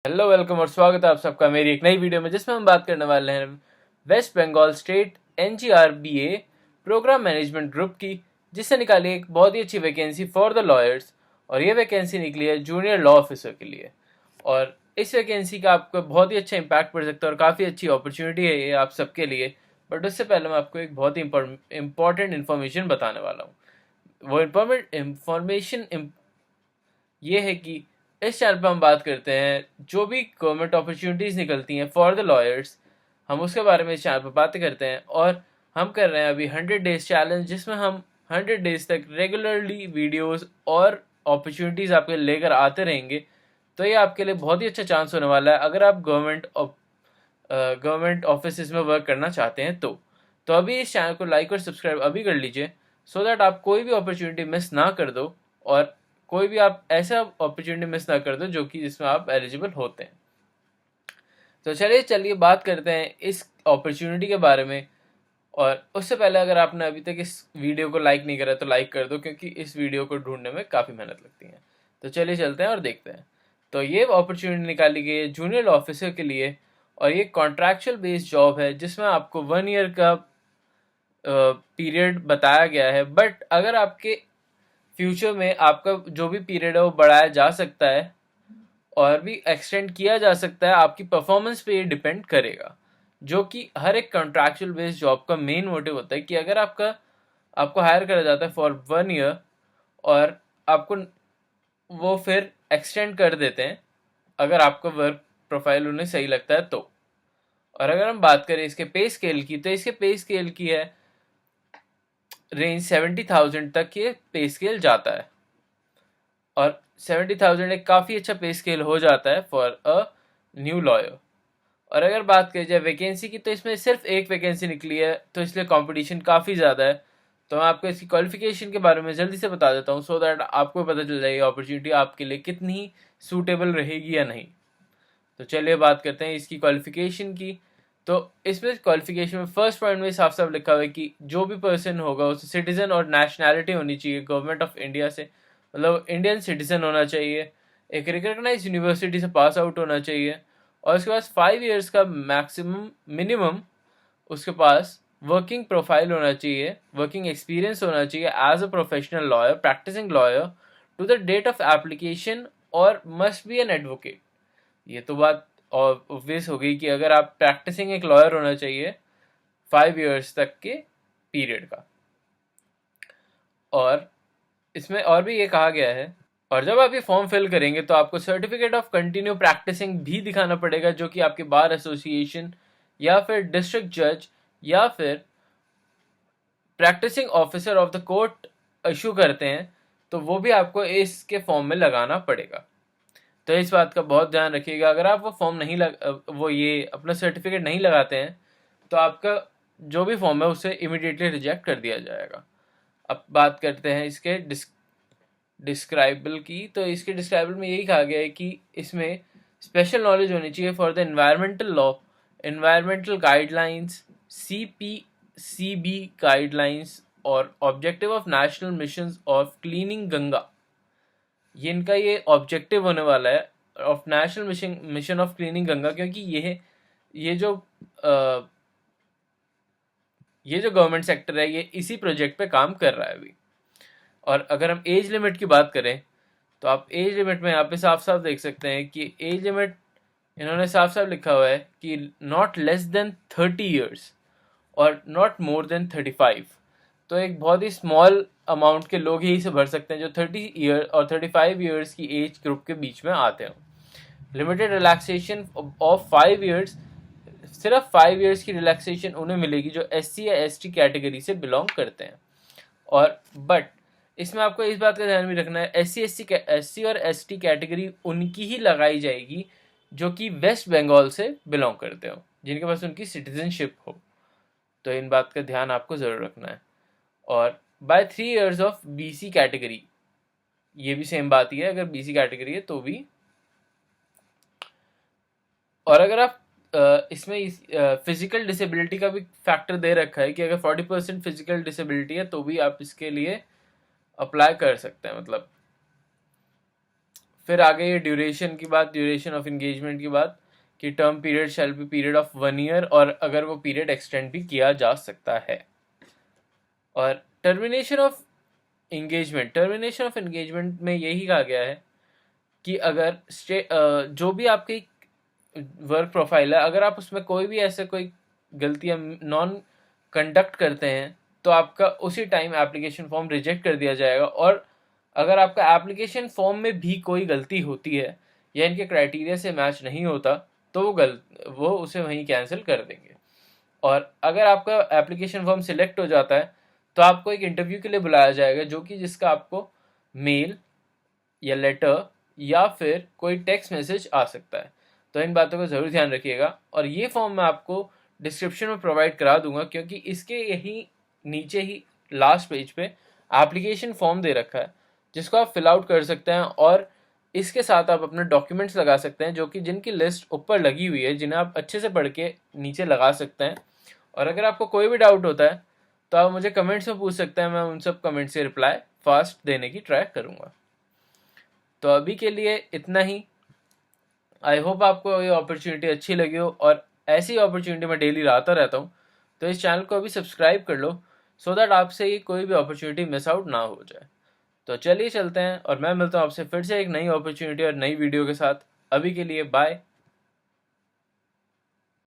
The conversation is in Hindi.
हेलो वेलकम और स्वागत है आप सबका मेरी एक नई वीडियो में, जिसमें हम बात करने वाले हैं West Bengal state NGRBA programme management group की, जिससे निकाली एक बहुत ही अच्छी वैकेंसी फॉर द लॉयर्स। और ये वैकेंसी निकली है जूनियर लॉ ऑफिसर के लिए। और इस वैकेंसी का आपको बहुत ही अच्छा इम्पैक्ट पड़ सकता है और काफ़ी अच्छी अपॉर्चुनिटी है ये आप सबके लिए। बट उससे पहले मैं आपको एक बहुत ही इंपॉर्टेंट इन्फॉर्मेशन बताने वाला हूँ। वो इंफॉर्मेशन ये है कि इस चैनल पर हम बात करते हैं जो भी गवर्नमेंट अपॉर्चुनिटीज़ निकलती हैं फॉर द लॉयर्स, हम उसके बारे में इस चैनल पर बातें करते हैं। और हम कर रहे हैं अभी 100 डेज चैलेंज, जिसमें हम 100 डेज तक रेगुलरली वीडियोस और अपॉर्चुनिटीज़ आपके लेकर आते रहेंगे। तो ये आपके लिए बहुत ही अच्छा चांस होने वाला है अगर आप गवर्नमेंट ऑफिस में वर्क करना चाहते हैं। तो अभी इस चैनल को लाइक और सब्सक्राइब अभी कर लीजिए, सो दैट आप कोई भी अपॉर्चुनिटी मिस ना कर दो और कोई भी आप ऐसा अपॉर्चुनिटी मिस ना कर दो जो कि जिसमें आप एलिजिबल होते हैं। तो चलिए बात करते हैं इस अपॉर्चुनिटी के बारे में। और उससे पहले अगर आपने अभी तक इस वीडियो को लाइक नहीं करा तो लाइक कर दो, क्योंकि इस वीडियो को ढूंढने में काफ़ी मेहनत लगती है। तो चलिए चलते हैं और देखते हैं। तो ये अपॉर्चुनिटी निकाली गई है जूनियर ऑफिसर के लिए, और ये कॉन्ट्रैक्चुअल बेस्ड जॉब है जिसमें आपको 1 ईयर का पीरियड बताया गया है। बट अगर आपके फ्यूचर में आपका जो भी पीरियड है वो बढ़ाया जा सकता है और भी एक्सटेंड किया जा सकता है, आपकी परफॉर्मेंस पे ये डिपेंड करेगा। जो कि हर एक कॉन्ट्रैक्चुअल बेस्ड जॉब का मेन मोटिव होता है कि अगर आपको हायर करा जाता है फॉर 1 ईयर और आपको वो फिर एक्सटेंड कर देते हैं अगर आपका वर्क प्रोफाइल उन्हें सही लगता है तो। और अगर हम बात करें इसके पे स्केल की, तो इसके पे स्केल की है रेंज 70,000 तक ये पे स्केल जाता है। और 70,000 एक काफ़ी अच्छा पे स्केल हो जाता है फॉर अ न्यू लॉयर। और अगर बात करी जाए वैकेंसी की, तो इसमें सिर्फ एक वैकेंसी निकली है, तो इसलिए कंपटीशन काफ़ी ज़्यादा है। तो मैं आपको इसकी क्वालिफिकेशन के बारे में जल्दी से बता देता हूँ, सो दैट आपको पता चल जाएगी अपॉर्चुनिटी आपके लिए कितनी सूटेबल रहेगी या नहीं। तो चलिए बात करते हैं इसकी क्वालिफिकेशन की। तो इसमें क्वालिफिकेशन में फर्स्ट पॉइंट में साफ साफ लिखा हुआ है कि जो भी पर्सन होगा उसे सिटीजन और नेशनैलिटी होनी चाहिए गवर्नमेंट ऑफ इंडिया से, मतलब इंडियन सिटीजन होना चाहिए, एक रिकग्नाइज यूनिवर्सिटी से पास आउट होना चाहिए, और उसके पास 5 ईयर्स का मैक्सिमम मिनिमम उसके पास वर्किंग प्रोफाइल होना चाहिए, वर्किंग एक्सपीरियंस होना चाहिए as a professional lawyer, practising lawyer to the date of application, और मस्ट बी एन एडवोकेट। ये तो बात ऑब्वियस हो गई कि अगर आप प्रैक्टिसिंग एक लॉयर होना चाहिए 5 ईयर्स तक के पीरियड का। और इसमें और भी ये कहा गया है, और जब आप ये फॉर्म फिल करेंगे तो आपको सर्टिफिकेट ऑफ कंटिन्यू प्रैक्टिसिंग भी दिखाना पड़ेगा, जो कि आपके बार एसोसिएशन या फिर डिस्ट्रिक्ट जज या फिर practising officer of the court issue करते हैं, तो वो भी आपको इसके फॉर्म में लगाना पड़ेगा। तो इस बात का बहुत ध्यान रखिएगा, अगर आप वो फॉर्म नहीं वो ये अपना सर्टिफिकेट नहीं लगाते हैं तो आपका जो भी फॉर्म है उसे इमिडिएटली रिजेक्ट कर दिया जाएगा। अब बात करते हैं इसके डिस्क्राइबल की। तो इसके डिस्क्राइबल में यही कहा गया है कि इसमें स्पेशल नॉलेज होनी चाहिए for the environmental law, environmental guidelines, CPCB guidelines, और objective of national mission of cleaning Ganga. ये इनका ये ऑब्जेक्टिव होने वाला है of national mission of cleaning Ganga, क्योंकि ये जो ये जो गवर्नमेंट सेक्टर है ये इसी प्रोजेक्ट पे काम कर रहा है अभी। और अगर हम एज लिमिट की बात करें, तो आप एज लिमिट में यहाँ पे साफ साफ देख सकते हैं कि एज लिमिट इन्होंने साफ साफ लिखा हुआ है कि नॉट लेस देन 30 ईयर्स और नॉट मोर देन 35। तो एक बहुत ही स्मॉल अमाउंट के लोग ही इसे भर सकते हैं जो 30 ईयर और 35 ईयर्स की एज ग्रुप के बीच में आते हैं। लिमिटेड रिलैक्सेशन ऑफ 5 ईयर्स, सिर्फ 5 ईयर्स की रिलैक्सेशन उन्हें मिलेगी जो SC या ST कैटेगरी से बिलोंग करते हैं। और बट इसमें आपको इस बात का ध्यान भी रखना है, SC और ST कैटेगरी उनकी ही लगाई जाएगी जो कि वेस्ट बंगाल से बिलोंग करते हो, जिनके पास उनकी सिटीजनशिप हो। तो इन बात का ध्यान आपको ज़रूर रखना है। और by 3 years of BC category, ये भी सेम बात ही है, अगर BC कैटेगरी है तो भी। और अगर आप इसमें फिजिकल डिसेबिलिटी का भी फैक्टर दे रखा है कि अगर 40% फिजिकल डिसेबिलिटी है तो भी आप इसके लिए अप्लाई कर सकते हैं। मतलब फिर आगे ये ड्यूरेशन की बात, ड्यूरेशन ऑफ एंगेजमेंट की बात, कि term period shall be period of 1 year, और अगर वो पीरियड एक्सटेंड भी किया जा सकता है। और termination of engagement, termination of engagement में यही कहा गया है कि अगर जो भी आपकी वर्क प्रोफाइल है, अगर आप उसमें कोई भी ऐसे कोई गलतियां नॉन कंडक्ट करते हैं तो आपका उसी टाइम एप्लीकेशन फॉर्म रिजेक्ट कर दिया जाएगा। और अगर आपका एप्लीकेशन फॉर्म में भी कोई गलती होती है या इनके क्राइटेरिया से मैच नहीं होता तो वो उसे वहीं कैंसिल कर देंगे। और अगर आपका एप्लीकेशन फॉर्म सिलेक्ट हो जाता है तो आपको एक इंटरव्यू के लिए बुलाया जाएगा, जो कि जिसका आपको मेल या लेटर या फिर कोई टेक्स्ट मैसेज आ सकता है। तो इन बातों का ज़रूर ध्यान रखिएगा। और ये फॉर्म मैं आपको डिस्क्रिप्शन में प्रोवाइड करा दूंगा, क्योंकि इसके यही नीचे ही लास्ट पेज पे एप्लीकेशन फॉर्म दे रखा है, जिसको आप फिल आउट कर सकते हैं। और इसके साथ आप अपने डॉक्यूमेंट्स लगा सकते हैं, जो कि जिनकी लिस्ट ऊपर लगी हुई है, जिन्हें आप अच्छे से पढ़ के नीचे लगा सकते हैं। और अगर आपको कोई भी डाउट होता है तो आप मुझे कमेंट्स में पूछ सकते हैं, मैं उन सब कमेंट्स से रिप्लाई फास्ट देने की ट्राई करूँगा। तो अभी के लिए इतना ही। आई होप आपको ये अपॉर्चुनिटी अच्छी लगी हो, और ऐसी अपॉर्चुनिटी मैं डेली लाता रहता हूँ। तो इस चैनल को अभी सब्सक्राइब कर लो, सो दैट आपसे ये कोई भी अपॉर्चुनिटी मिस आउट ना हो जाए। तो चलिए चलते हैं, और मैं मिलता हूँ आपसे फिर से एक नई अपॉर्चुनिटी और नई वीडियो के साथ। अभी के लिए बाय।